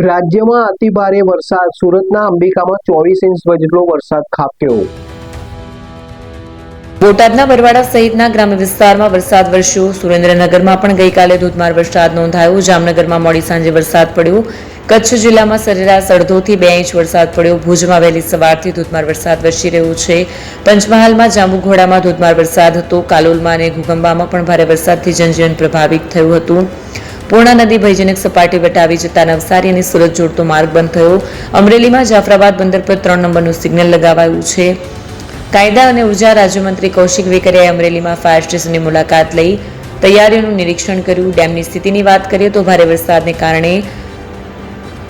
રાજ્યમાં અતિભારે વરસાદ, સુરતના અંબિકામાં 24 ઇંચ જેટલો વરસાદ ખાબક્યો. બોટાદના બરવાડા સહિતના ગ્રામ્ય વિસ્તારમાં વરસાદ વરસ્યો. સુરેન્દ્રનગરમાં પણ ગઈકાલે ધોધમાર વરસાદ નોંધાયો. જામનગરમાં મોડી સાંજે વરસાદ પડ્યો. કચ્છ જિલ્લામાં સરેરાશ 1.5 થી 2 ઇંચ વરસાદ પડ્યો. ભુજમાં વહેલી સવારથી ધોધમાર વરસાદ વરસી રહ્યો છે. પંચમહાલમાં જાંબુઘોડામાં ધોધમાર વરસાદ હતો. કાલોલમાં અને ઘુગંબામાં પણ ભારે વરસાદથી જનજીવન પ્રભાવિત થયું હતું. પૂર્ણા નદી ભયજનક સપાટી વટાવી જતા નવસારી અને સુરત જોડતો માર્ગ બંધ થયો. અમરેલીમાં જાફરાબાદ બંદર પર 3 નંબરનું સિગ્નલ લગાવાયું છે. કાયદા અને ઉર્જા રાજ્યમંત્રી કૌશિક વેકરિયાએ અમરેલીમાં ફાયર સ્ટેશનની મુલાકાત લઈ તૈયારીઓનું નિરીક્ષણ કર્યું. ડેમની સ્થિતિની વાત કરીએ તો ભારે વરસાદને કારણે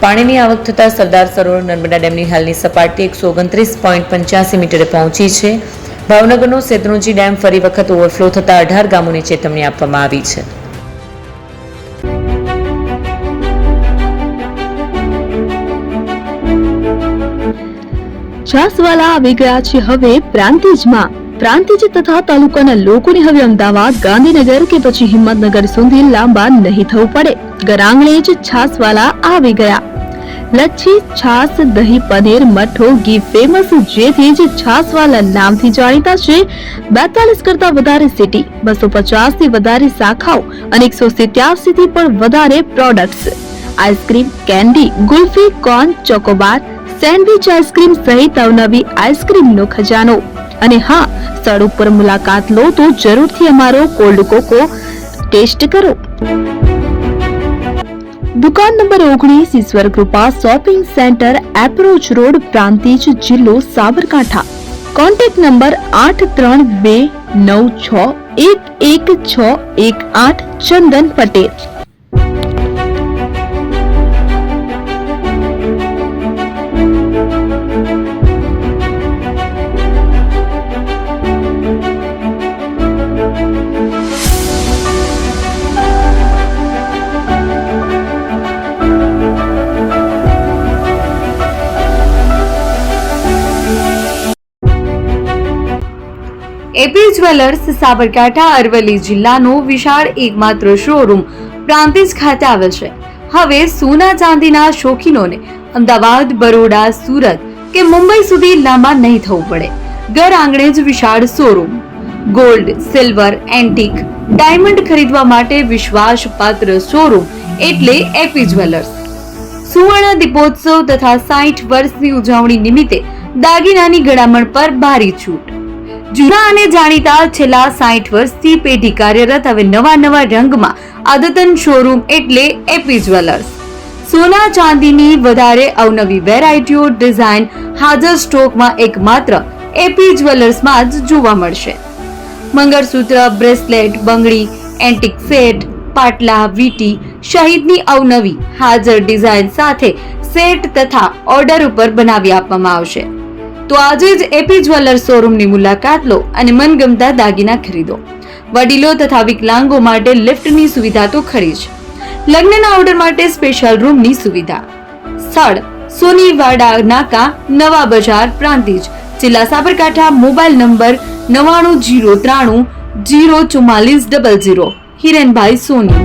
પાણીની આવક થતાં સરદાર સરોવર નર્મદા ડેમની હાલની સપાટી 129.85 મીટરે પહોંચી છે. ભાવનગરનો શેત્રુંજી ડેમ ફરી વખત ઓવરફ્લો થતાં 18 ગામોને ચેતવણી આપવામાં આવી છે. છાસવાલા આવી ગયા છે હવે પ્રાંતિજમાં. પ્રાંતિજ તથા તાલુકાના લોકોને હવે અમદાવાદ, ગાંધીનગર કે પછી હિંમતનગર સુધી લાંબા નહીં થવું પડે. ઘરઆંગણે જ છાસવાલા આવી ગયા. લચ્છી, છાસ, દહીં, પનીર, મઠ્ઠો, ઘી ફેમસ, જેથી જ છાસવાલા નામથી જાણીતા છે. 42 કરતા વધારે સિટી, 250 થી વધારે શાખાઓ અને 187 થી પણ વધારે products. Ice cream, candy, kulfi, corn, Chocobar, sandwich ice cream સહિત અવનવી આઈસ્ક્રીમનો ખજાનો. અને હા, સ્થળ ઉપર મુલાકાત લો તો જરૂરથી અમારો કોલ્ડ કોકો ટેસ્ટ કરો. દુકાન number 19, Ishwar Krupa shopping centre, approach road, Prantij, જિલ્લો Sabarkantha. Contact number 8329611618. Chandan Patel. AP jewellers Sabarkantha Aravalli જિલ્લાનો વિશાળ એકમાત્ર શોરૂમ પ્રાંતિજ ખાતે આવેલ છે. હવે સોના ચાંદીના શોખીનોને અમદાવાદ, બરોડા, સુરત કે મુંબઈ સુધી લાંબા નહીં થવું પડે. ઘર આંગણે જ વિશાળ showroom. Gold, silver, antique, diamond ખરીદવા માટે વિશ્વાસપાત્ર શોરૂમ એટલે એપી જ્વેલર્સ. સુવર્ણ દીપોત્સવ તથા 60 વર્ષની ઉજવણી નિમિત્તે દાગીનાની ગળામણ પર ભારી છૂટ. જૂના અને જાણીતા છેલ્લા 60 વર્ષથી પેઢી કાર્યરત હવે નવા રંગમાં અદ્યતન શોરૂમ એટલે એપી જ્વેલર્સ. સોના ચાંદીની વધારે અવનવી વેરાયટીઓ, ડિઝાઇન હાજર સ્ટોકમાં એકમાત્ર એપી જ્વેલર્સમાં જ જોવા મળશે. મંગળસૂત્ર, બ્રેસલેટ, બંગડી, એન્ટિક સેટ, પાટલા, વીટી સહિતની અવનવી હાજર ડિઝાઇન સાથે સેટ તથા ઓર્ડર ઉપર બનાવી આપવામાં આવશે. તો આજે જ એપી જ્વેલર્સ શોરૂમની મુલાકાત લો અને મનગમતા દાગીના ખરીદો. વડીલો તથા વિકલાંગો માટે લિફ્ટની સુવિધા તો ખરી જ. લગ્નના ઓર્ડર માટે સ્પેશિયલ રૂમની સુવિધા. સ્થળ સોનીવાડા નાકા, નવા બજાર, પ્રાંતિજ, જિલ્લા સાબરકાંઠા. Mobile number 9903304400. હિરેનભાઈ સોની.